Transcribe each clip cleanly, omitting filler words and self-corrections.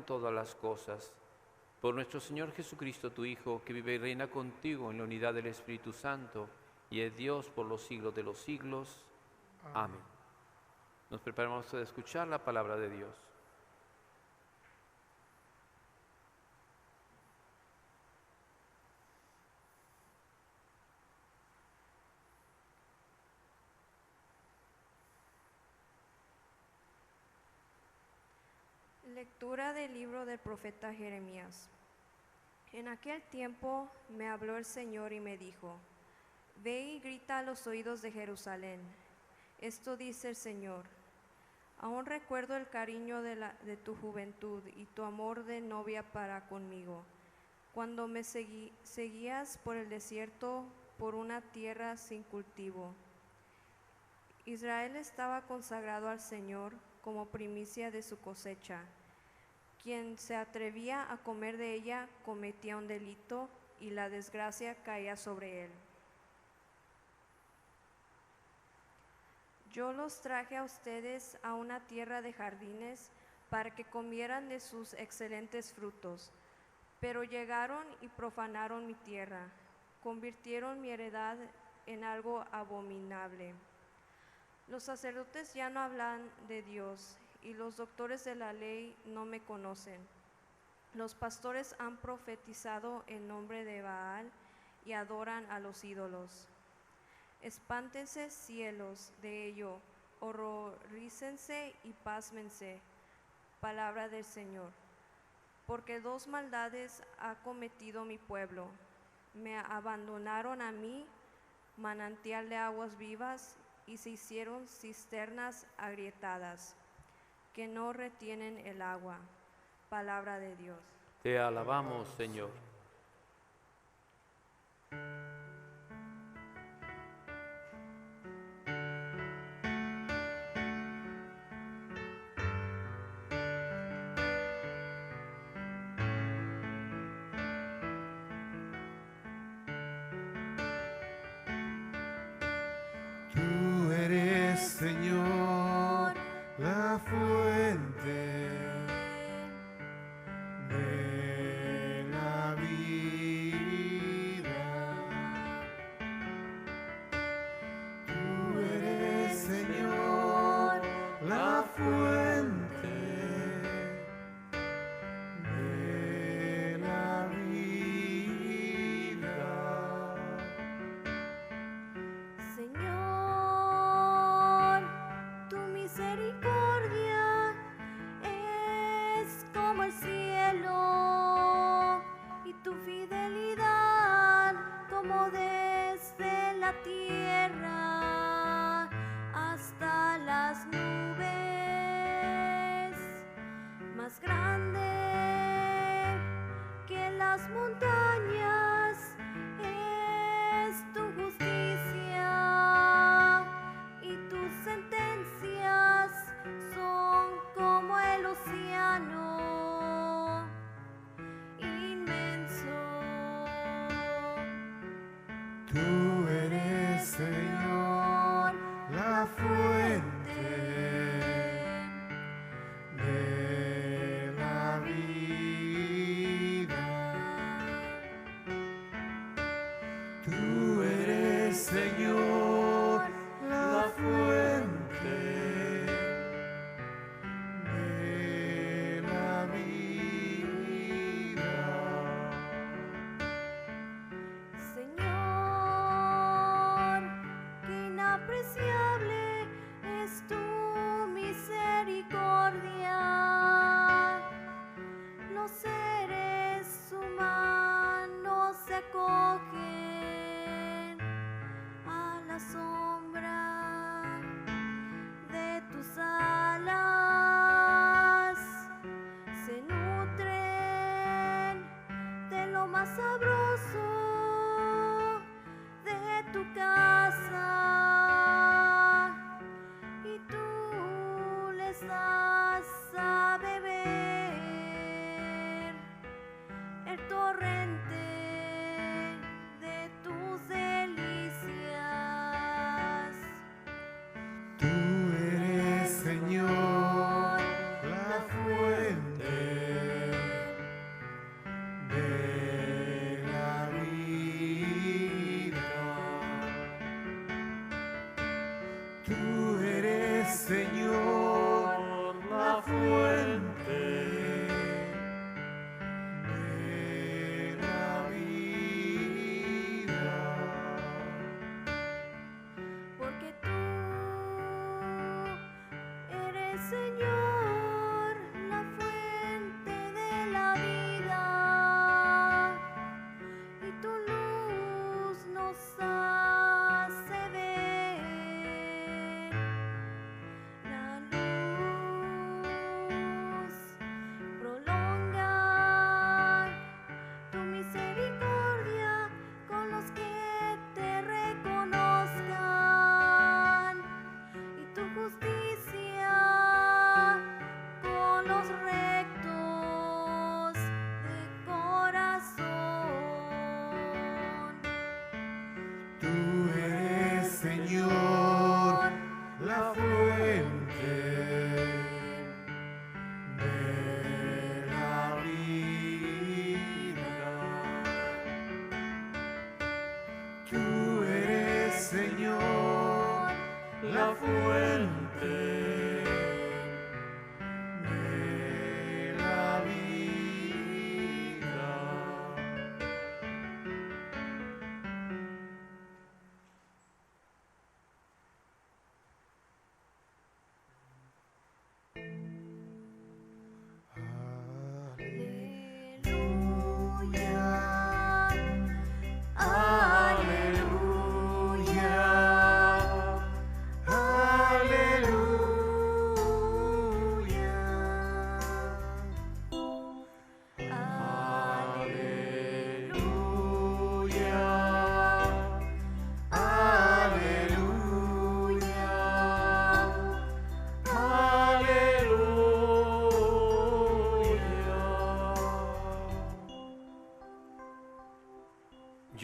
todas las cosas. Por nuestro Señor Jesucristo, tu Hijo, que vive y reina contigo en la unidad del Espíritu Santo, y es Dios por los siglos de los siglos. Amén. Nos preparamos a escuchar la palabra de Dios. Lectura del libro del profeta Jeremías. En aquel tiempo me habló el Señor y me dijo: Ve y grita a los oídos de Jerusalén. Esto dice el Señor: Aún recuerdo el cariño de tu juventud y tu amor de novia para conmigo, cuando me seguías por el desierto, por una tierra sin cultivo. Israel estaba consagrado al Señor como primicia de su cosecha. Quien se atrevía a comer de ella cometía un delito y la desgracia caía sobre él. Yo los traje a ustedes a una tierra de jardines para que comieran de sus excelentes frutos, pero llegaron y profanaron mi tierra, convirtieron mi heredad en algo abominable. Los sacerdotes ya no hablan de Dios, y los doctores de la ley no me conocen. Los pastores han profetizado en nombre de Baal y adoran a los ídolos. Espántense cielos de ello, horrorícense y pásmense. Palabra del Señor. Porque dos maldades ha cometido mi pueblo. Me abandonaron a mí, manantial de aguas vivas, y se hicieron cisternas agrietadas, que no retienen el agua. Palabra de Dios. Te alabamos, Señor. Tú eres, Señor, la fuente de la vida. Tú eres, Señor, la fuente de la vida. Señor, tu misericordia es como el cielo y tu fidelidad como desde la tierra hasta las nubes. Más grande que las montañas es tu justicia, y tus sentencias son como el océano inmenso. Tú eres, Señor, la fuente de la vida.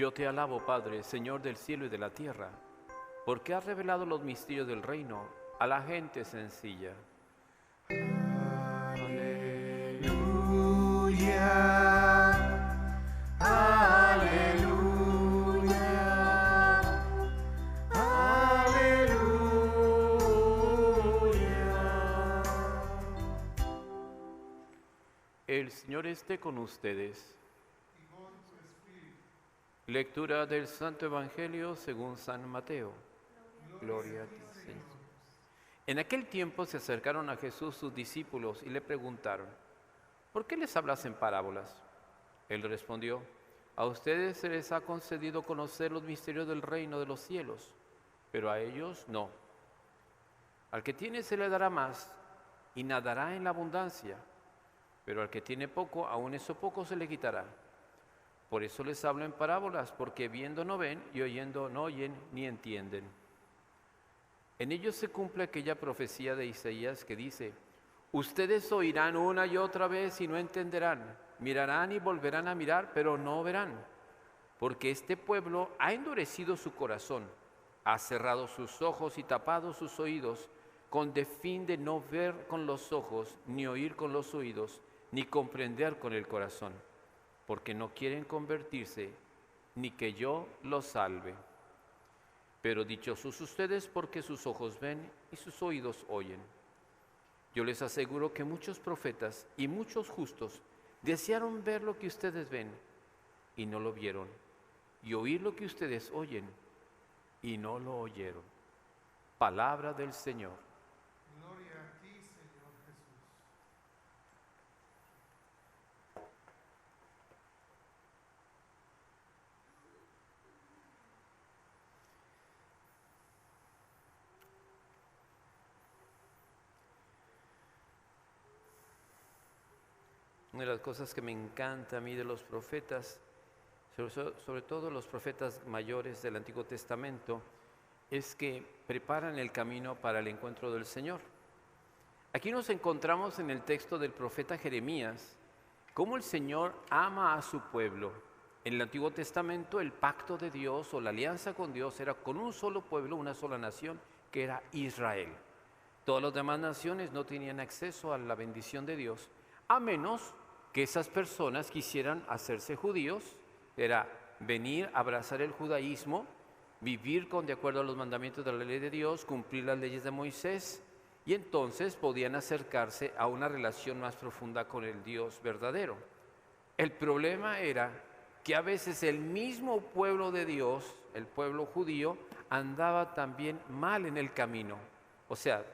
Yo te alabo, Padre, Señor del cielo y de la tierra, porque has revelado los misterios del reino a la gente sencilla. Aleluya, aleluya, aleluya. El Señor esté con ustedes. Lectura del Santo Evangelio según San Mateo. Gloria a ti, Señor. En aquel tiempo se acercaron a Jesús sus discípulos y le preguntaron: ¿por qué les hablas en parábolas? Él respondió: a ustedes se les ha concedido conocer los misterios del reino de los cielos, pero a ellos no. Al que tiene se le dará más y nadará en la abundancia, pero al que tiene poco, aun eso poco se le quitará. Por eso les hablo en parábolas, porque viendo no ven y oyendo no oyen ni entienden. En ellos se cumple aquella profecía de Isaías que dice: ustedes oirán una y otra vez y no entenderán, mirarán y volverán a mirar, pero no verán, porque este pueblo ha endurecido su corazón, ha cerrado sus ojos y tapado sus oídos, con de fin de no ver con los ojos, ni oír con los oídos, ni comprender con el corazón, porque no quieren convertirse, ni que yo los salve. Pero dichosos ustedes porque sus ojos ven y sus oídos oyen. Yo les aseguro que muchos profetas y muchos justos desearon ver lo que ustedes ven y no lo vieron, y oír lo que ustedes oyen y no lo oyeron. Palabra del Señor. Gloria a ti, Señor Jesús. Una de las cosas que me encanta a mí de los profetas, sobre todo los profetas mayores del Antiguo Testamento, es que preparan el camino para el encuentro del Señor. Aquí nos encontramos en el texto del profeta Jeremías, cómo el Señor ama a su pueblo. En el Antiguo Testamento el pacto de Dios o la alianza con Dios era con un solo pueblo, una sola nación, que era Israel. Todas las demás naciones no tenían acceso a la bendición de Dios, a menos que esas personas quisieran hacerse judíos, era venir a abrazar el judaísmo, vivir de acuerdo a los mandamientos de la ley de Dios, cumplir las leyes de Moisés, y entonces podían acercarse a una relación más profunda con el Dios verdadero. El problema era que a veces el mismo pueblo de Dios, el pueblo judío, andaba también mal en el camino. O sea,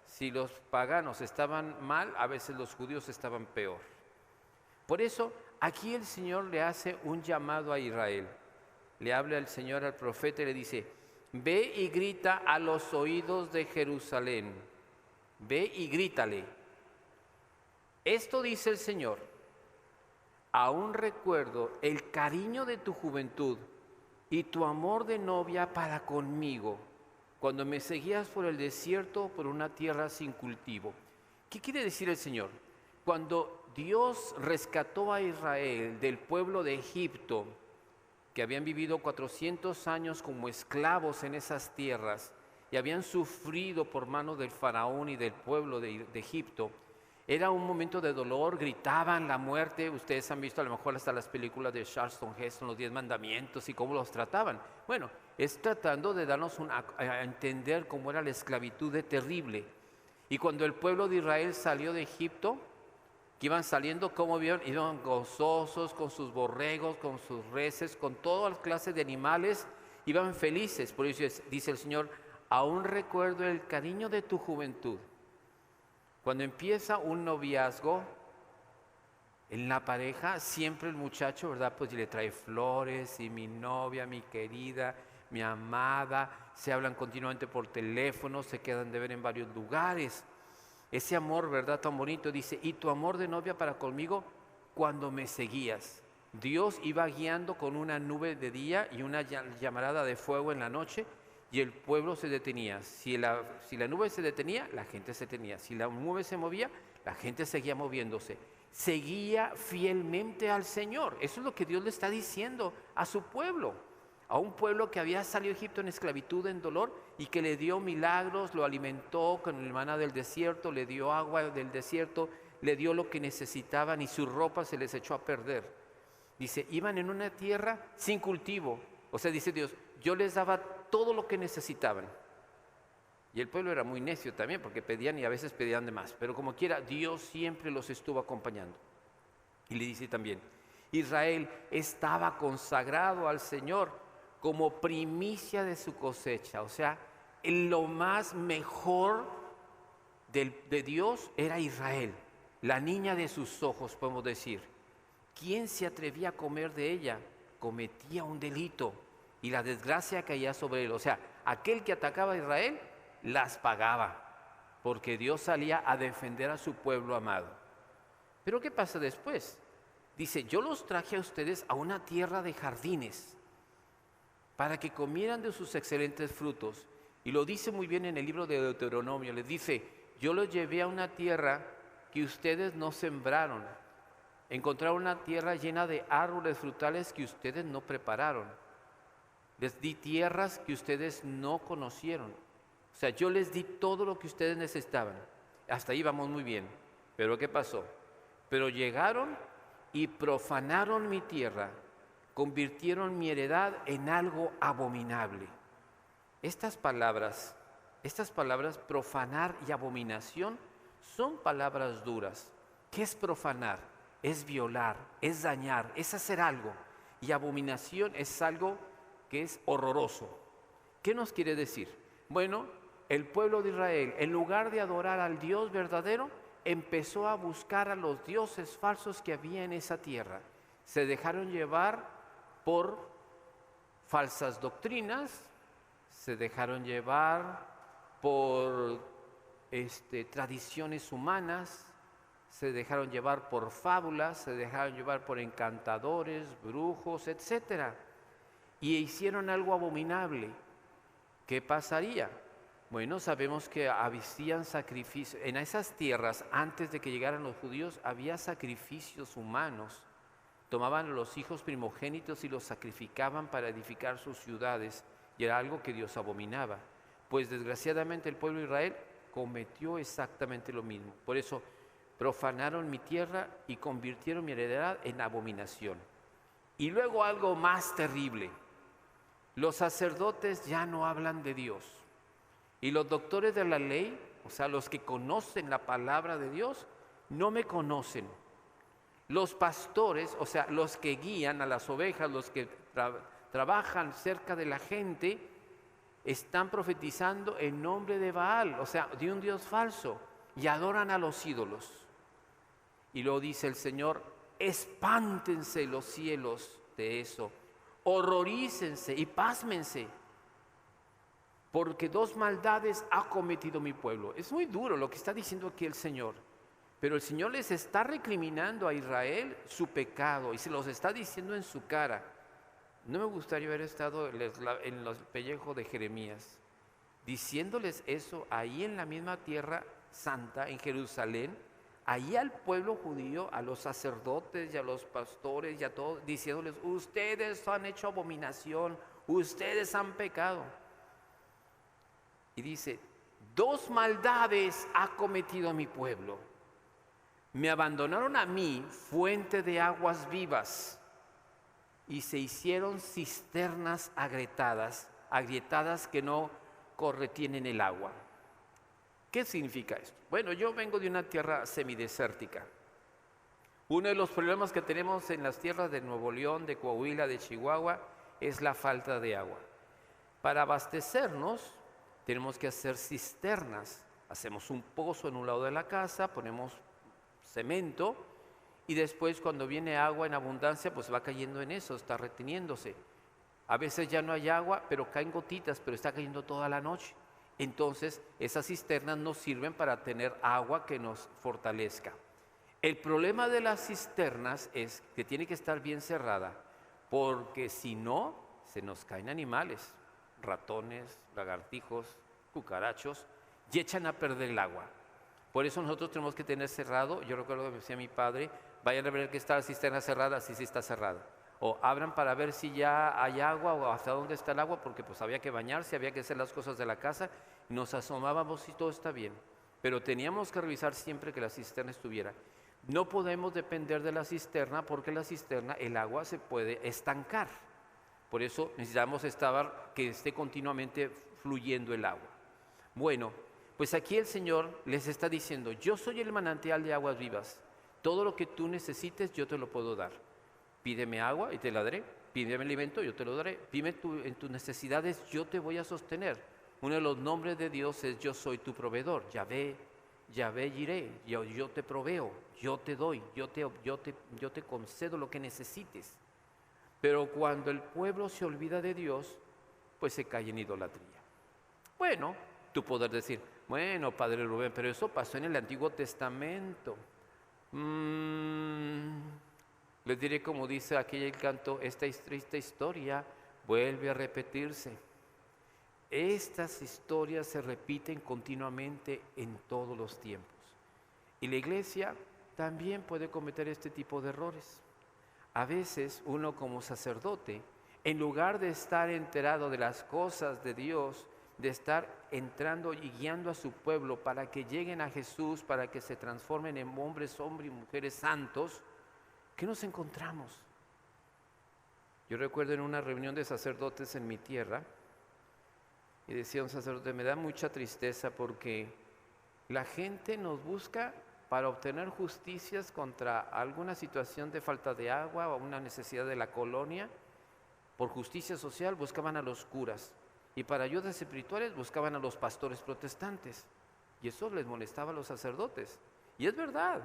si los paganos estaban mal, a veces los judíos estaban peor. Por eso, aquí el Señor le hace un llamado a Israel. Le habla el Señor al profeta y le dice: ve y grita a los oídos de Jerusalén. Ve y grítale. Esto dice el Señor: aún recuerdo el cariño de tu juventud y tu amor de novia para conmigo, cuando me seguías por el desierto, por una tierra sin cultivo. ¿Qué quiere decir el Señor? Cuando Dios rescató a Israel del pueblo de Egipto, que habían vivido 400 años como esclavos en esas tierras y habían sufrido por mano del faraón y del pueblo de Egipto, era un momento de dolor, gritaban la muerte. Ustedes han visto a lo mejor hasta las películas de Charlton Heston, los 10 mandamientos y cómo los trataban. Bueno, es tratando de darnos a entender cómo era la esclavitud de terrible. Y cuando el pueblo de Israel salió de Egipto, que iban saliendo, como vieron, iban gozosos con sus borregos, con sus reses, con todas clases de animales, iban felices. Por eso dice el Señor: aún recuerdo el cariño de tu juventud. Cuando empieza un noviazgo en la pareja, siempre el muchacho, ¿verdad? Pues le trae flores, y mi novia, mi querida, mi amada, se hablan continuamente por teléfono, se quedan de ver en varios lugares. Ese amor, ¿verdad? Tan bonito, dice: y tu amor de novia para conmigo cuando me seguías. Dios iba guiando con una nube de día y una llamarada de fuego en la noche, y el pueblo se detenía. Si la nube se detenía, la gente se detenía. Si la nube se movía, la gente seguía moviéndose. seguía fielmente al Señor. Eso es lo que Dios le está diciendo a su pueblo, a un pueblo que había salido de Egipto en esclavitud, en dolor, y que le dio milagros, lo alimentó con el maná del desierto, le dio agua del desierto, le dio lo que necesitaban y su ropa se les echó a perder. Dice, iban en una tierra sin cultivo. O sea, dice Dios, yo les daba todo lo que necesitaban. Y el pueblo era muy necio también, porque pedían y a veces pedían de más. Pero como quiera, Dios siempre los estuvo acompañando. Y le dice también, Israel estaba consagrado al Señor como primicia de su cosecha. O sea, lo más mejor de Dios era Israel, la niña de sus ojos, podemos decir. ¿Quién se atrevía a comer de ella? Cometía un delito y la desgracia caía sobre él. O sea, aquel que atacaba a Israel las pagaba, porque Dios salía a defender a su pueblo amado. Pero ¿qué pasa después? Dice, yo los traje a ustedes a una tierra de jardines para que comieran de sus excelentes frutos. Y lo dice muy bien en el libro de Deuteronomio. Les dice, yo los llevé a una tierra que ustedes no sembraron. Encontraron una tierra llena de árboles frutales que ustedes no prepararon. Les di tierras que ustedes no conocieron. O sea, yo les di todo lo que ustedes necesitaban. Hasta ahí vamos muy bien. Pero ¿qué pasó? Pero llegaron y profanaron mi tierra, convirtieron mi heredad en algo abominable. Estas palabras, profanar y abominación, son palabras duras. ¿Qué es profanar? Es violar, es dañar, es hacer algo. Y abominación es algo que es horroroso. ¿Qué nos quiere decir? Bueno, el pueblo de Israel, en lugar de adorar al Dios verdadero, empezó a buscar a los dioses falsos que había en esa tierra. Se dejaron llevar por falsas doctrinas, se dejaron llevar por tradiciones humanas, se dejaron llevar por fábulas, se dejaron llevar por encantadores, brujos, etc. Y hicieron algo abominable. ¿Qué pasaría? Bueno, sabemos que hacían sacrificios. En esas tierras, antes de que llegaran los judíos, había sacrificios humanos. Tomaban a los hijos primogénitos y los sacrificaban para edificar sus ciudades. Y era algo que Dios abominaba. Pues desgraciadamente el pueblo de Israel cometió exactamente lo mismo. Por eso profanaron mi tierra y convirtieron mi heredad en abominación. Y luego algo más terrible. Los sacerdotes ya no hablan de Dios. Y los doctores de la ley, o sea, los que conocen la palabra de Dios, no me conocen. Los pastores, o sea, los que guían a las ovejas, los que trabajan cerca de la gente, están profetizando en nombre de Baal, o sea, de un Dios falso, y adoran a los ídolos. Y luego dice el Señor, espántense los cielos de eso, horrorícense y pásmense, porque dos maldades ha cometido mi pueblo. Es muy duro lo que está diciendo aquí el Señor, pero el Señor les está recriminando a Israel su pecado y se los está diciendo en su cara. No me gustaría haber estado en los pellejos de Jeremías, diciéndoles eso ahí en la misma tierra santa, en Jerusalén, ahí al pueblo judío, a los sacerdotes y a los pastores y a todos, diciéndoles, ustedes han hecho abominación, ustedes han pecado. Y dice, dos maldades ha cometido mi pueblo. Me abandonaron a mí, fuente de aguas vivas, y se hicieron cisternas agrietadas que no retienen el agua. ¿Qué significa esto? Bueno, yo vengo de una tierra semidesértica. Uno de los problemas que tenemos en las tierras de Nuevo León, de Coahuila, de Chihuahua, es la falta de agua. Para abastecernos, tenemos que hacer cisternas. Hacemos un pozo en un lado de la casa, ponemos cemento, y después cuando viene agua en abundancia, pues va cayendo en eso, está reteniéndose. A veces ya no hay agua, pero caen gotitas, pero está cayendo toda la noche. Entonces, esas cisternas nos sirven para tener agua que nos fortalezca. El problema de las cisternas es que tiene que estar bien cerrada, porque si no, se nos caen animales, ratones, lagartijos, cucarachos, y echan a perder el agua. Por eso nosotros tenemos que tener cerrado, yo recuerdo que me decía mi padre, Vayan a ver que está la cisterna cerrada, sí está cerrada. O abran para ver si ya hay agua o hasta dónde está el agua, porque pues había que bañarse, había que hacer las cosas de la casa. Nos asomábamos si todo está bien. Pero teníamos que revisar siempre que la cisterna estuviera. No podemos depender de la cisterna porque la cisterna, el agua se puede estancar. Por eso necesitamos que esté continuamente fluyendo el agua. Bueno, pues aquí el Señor les está diciendo, yo soy el manantial de aguas vivas. Todo lo que tú necesites yo te lo puedo dar. Pídeme agua y te la daré. Pídeme alimento, yo te lo daré. Pídeme en tus necesidades, yo te voy a sostener. Uno de los nombres de Dios es yo soy tu proveedor. Yahvé Jireh, yo te proveo, yo te doy, yo te concedo lo que necesites. Pero cuando el pueblo se olvida de Dios, pues se cae en idolatría. Bueno, tú podrás decir, bueno, Padre Rubén, pero eso pasó en el Antiguo Testamento. Les diré como dice aquí el canto, esta triste historia vuelve a repetirse. Estas historias se repiten continuamente en todos los tiempos. Y la iglesia también puede cometer este tipo de errores. A veces uno como sacerdote, en lugar de estar enterado de las cosas de Dios, de estar entrando y guiando a su pueblo para que lleguen a Jesús, para que se transformen en hombres y mujeres santos, ¿qué nos encontramos? Yo recuerdo en una reunión de sacerdotes en mi tierra, y decía un sacerdote, me da mucha tristeza porque la gente nos busca para obtener justicias contra alguna situación de falta de agua o una necesidad de la colonia. Por justicia social buscaban a los curas y para ayudas espirituales buscaban a los pastores protestantes. Y eso les molestaba a los sacerdotes. Y es verdad,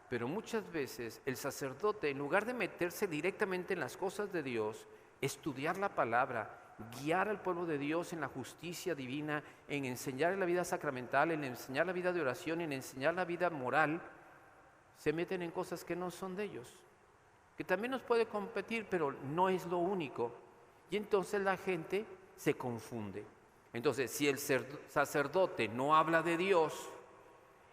pero muchas veces el sacerdote, en lugar de meterse directamente en las cosas de Dios, estudiar la palabra, guiar al pueblo de Dios en la justicia divina, en enseñar la vida sacramental, en enseñar la vida de oración, en enseñar la vida moral, se meten en cosas que no son de ellos, que también nos puede competir, pero no es lo único. Y entonces la gente se confunde. Entonces, si el sacerdote no habla de Dios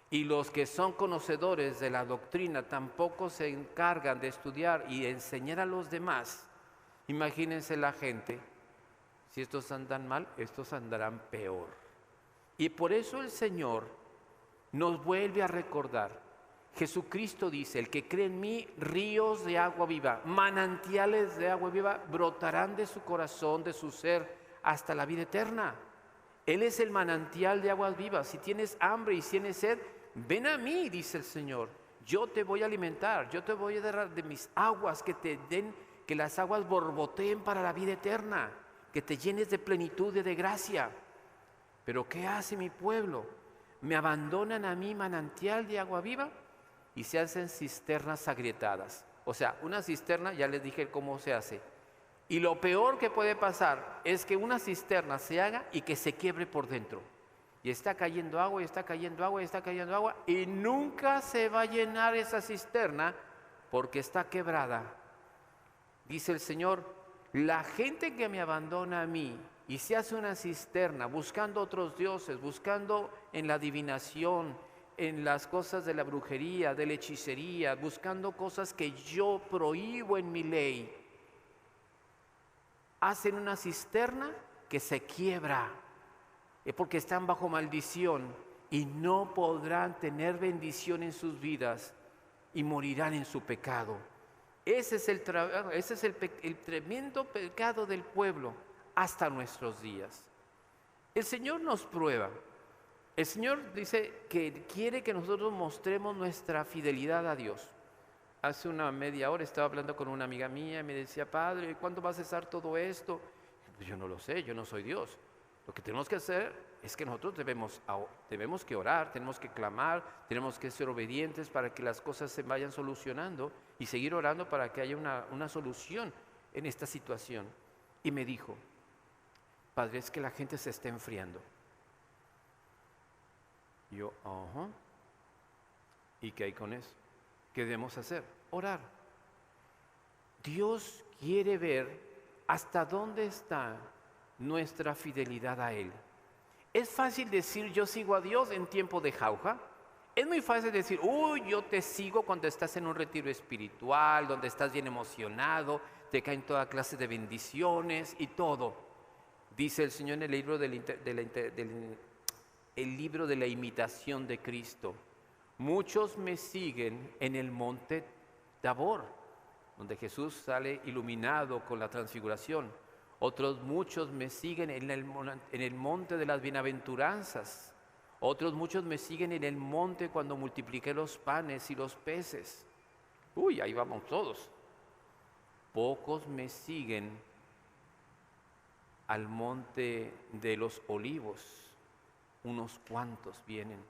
y los que son conocedores de la doctrina tampoco se encargan de estudiar y enseñar a los demás, imagínense la gente. Si estos andan mal, estos andarán peor. Y por eso el Señor nos vuelve a recordar. Jesucristo dice, el que cree en mí, ríos de agua viva, manantiales de agua viva brotarán de su corazón, de su ser, hasta la vida eterna. Él es el manantial de aguas vivas. Si tienes hambre y tienes sed, ven a mí, dice el Señor. Yo te voy a alimentar, yo te voy a dar de mis aguas, que te den, que las aguas borboteen para la vida eterna, que te llenes de plenitud y de gracia. Pero ¿qué hace mi pueblo? Me abandonan a mí, manantial de agua viva, y se hacen cisternas agrietadas. O sea, una cisterna, ya les dije cómo se hace. Y lo peor que puede pasar es que una cisterna se haga y que se quiebre por dentro. Y está cayendo agua, y está cayendo agua, y está cayendo agua, y nunca se va a llenar esa cisterna porque está quebrada. Dice el Señor, la gente que me abandona a mí y se hace una cisterna buscando otros dioses, buscando en la adivinación, en las cosas de la brujería, de la hechicería, buscando cosas que yo prohíbo en mi ley, hacen una cisterna que se quiebra, porque están bajo maldición y no podrán tener bendición en sus vidas y morirán en su pecado. Ese es el tremendo pecado del pueblo hasta nuestros días. El Señor nos prueba. El Señor dice que quiere que nosotros mostremos nuestra fidelidad a Dios. Hace una media hora estaba hablando con una amiga mía y me decía, Padre, ¿cuándo va a cesar todo esto? Pues yo no lo sé, yo no soy Dios. Lo que tenemos que hacer es que nosotros debemos que orar, tenemos que clamar, tenemos que ser obedientes para que las cosas se vayan solucionando y seguir orando para que haya una solución en esta situación. Y me dijo, Padre, es que la gente se está enfriando. Yo, ajá. ¿Y qué hay con eso? ¿Qué debemos hacer? Orar. Dios quiere ver hasta dónde está nuestra fidelidad a Él. Es fácil decir yo sigo a Dios en tiempo de jauja. Es muy fácil decir, uy, yo te sigo cuando estás en un retiro espiritual, donde estás bien emocionado, te caen toda clase de bendiciones y todo. Dice el Señor en el libro el libro de la imitación de Cristo. Muchos me siguen en el monte Tabor, donde Jesús sale iluminado con la transfiguración. Otros muchos me siguen en el monte de las bienaventuranzas. Otros muchos me siguen en el monte cuando multipliqué los panes y los peces. Uy, ahí vamos todos. Pocos me siguen al monte de los olivos. Unos cuantos vienen.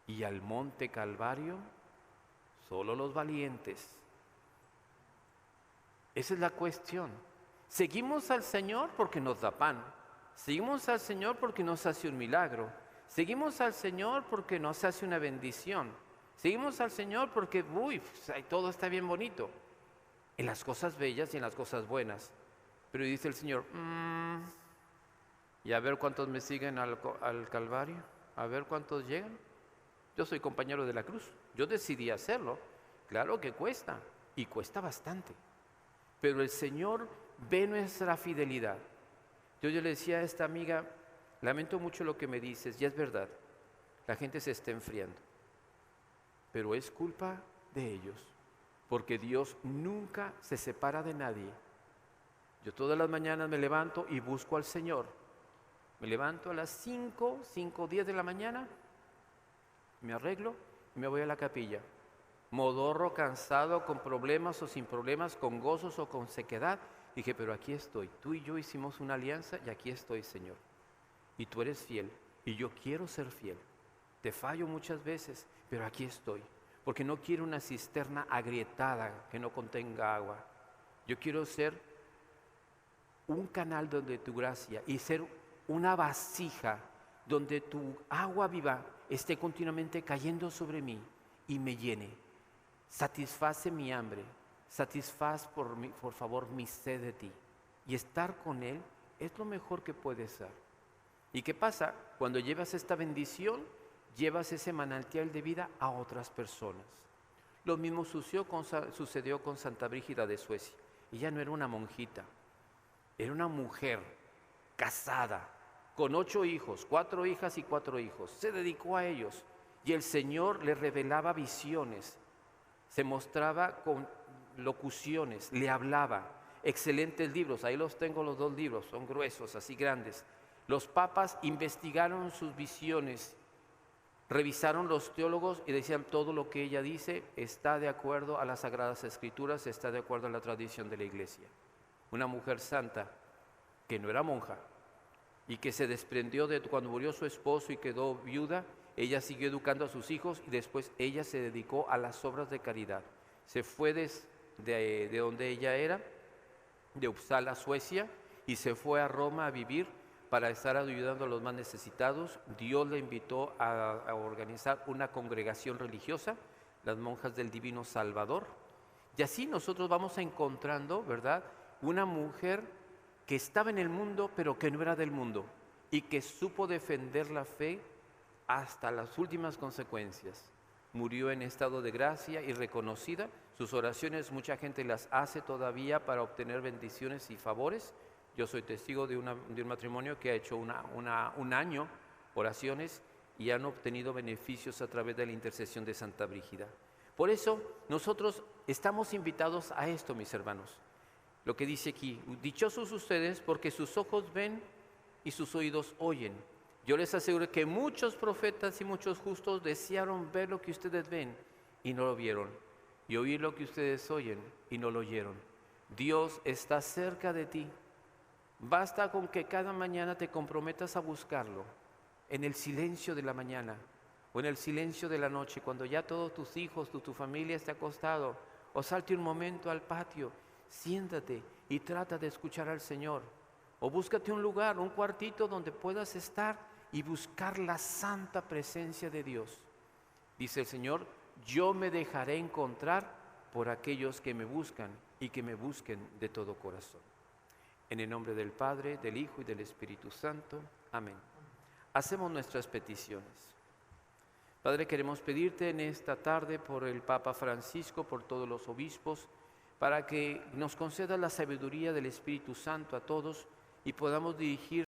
Y al monte Calvario, solo los valientes. Esa es la cuestión. Seguimos al Señor porque nos da pan. Seguimos al Señor porque nos hace un milagro. Seguimos al Señor porque nos hace una bendición. Seguimos al Señor porque, todo está bien bonito. En las cosas bellas y en las cosas buenas. Pero dice el Señor, y a ver cuántos me siguen al Calvario. A ver cuántos llegan. Yo soy compañero de la cruz. Yo decidí hacerlo. Claro que cuesta. Y cuesta bastante. Pero el Señor ve nuestra fidelidad. Yo le decía a esta amiga, lamento mucho lo que me dices, y es verdad, la gente se está enfriando, pero es culpa de ellos, porque Dios nunca se separa de nadie. Yo todas las mañanas me levanto y busco al Señor, me levanto a las 5:10 de la mañana, me arreglo y me voy a la capilla, modorro, cansado, con problemas o sin problemas, con gozos o con sequedad. Dije, pero aquí estoy, tú y yo hicimos una alianza y aquí estoy, Señor. Y tú eres fiel y yo quiero ser fiel. Te fallo muchas veces, pero aquí estoy. Porque no quiero una cisterna agrietada que no contenga agua. Yo quiero ser un canal donde tu gracia y ser una vasija donde tu agua viva esté continuamente cayendo sobre mí y me llene. Satisface mi hambre. Satisfaz por favor mi sed de ti. Y estar con Él es lo mejor que puedes ser. ¿Y qué pasa? Cuando llevas esta bendición, llevas ese manantial de vida a otras personas. Lo mismo sucedió con Santa Brígida de Suecia. Ella no era una monjita, era una mujer casada, con 8 hijos, 4 hijas y 4 hijos. Se dedicó a ellos y el Señor le revelaba visiones, se mostraba con locuciones, le hablaba, excelentes libros, ahí los tengo los 2 libros, son gruesos, así grandes. Los papas investigaron sus visiones, revisaron los teólogos y decían todo lo que ella dice está de acuerdo a las Sagradas Escrituras, está de acuerdo a la tradición de la Iglesia. Una mujer santa que no era monja y que se desprendió de cuando murió su esposo y quedó viuda, ella siguió educando a sus hijos y después ella se dedicó a las obras de caridad. Se fue de donde ella era, de Uppsala, Suecia, y se fue a Roma a vivir para estar ayudando a los más necesitados. Dios le invitó a organizar una congregación religiosa, las monjas del Divino Salvador, y así nosotros vamos encontrando, ¿verdad?, una mujer que estaba en el mundo pero que no era del mundo y que supo defender la fe hasta las últimas consecuencias. Murió en estado de gracia y reconocida. Sus oraciones mucha gente las hace todavía para obtener bendiciones y favores. Yo soy testigo de un matrimonio que ha hecho un año oraciones y han obtenido beneficios a través de la intercesión de Santa Brígida. Por eso nosotros estamos invitados a esto, mis hermanos. Lo que dice aquí, dichosos ustedes porque sus ojos ven y sus oídos oyen. Yo les aseguro que muchos profetas y muchos justos desearon ver lo que ustedes ven y no lo vieron, y oír lo que ustedes oyen y no lo oyeron. Dios está cerca de ti. Basta con que cada mañana te comprometas a buscarlo, en el silencio de la mañana o en el silencio de la noche, cuando ya todos tus hijos, tu familia esté acostado, o salte un momento al patio, siéntate y trata de escuchar al Señor. O búscate un lugar, un cuartito donde puedas estar y buscar la santa presencia de Dios. Dice el Señor, yo me dejaré encontrar por aquellos que me buscan y que me busquen de todo corazón. En el nombre del Padre, del Hijo y del Espíritu Santo. Amén. Hacemos nuestras peticiones. Padre, queremos pedirte en esta tarde por el Papa Francisco, por todos los obispos, para que nos conceda la sabiduría del Espíritu Santo a todos y podamos dirigir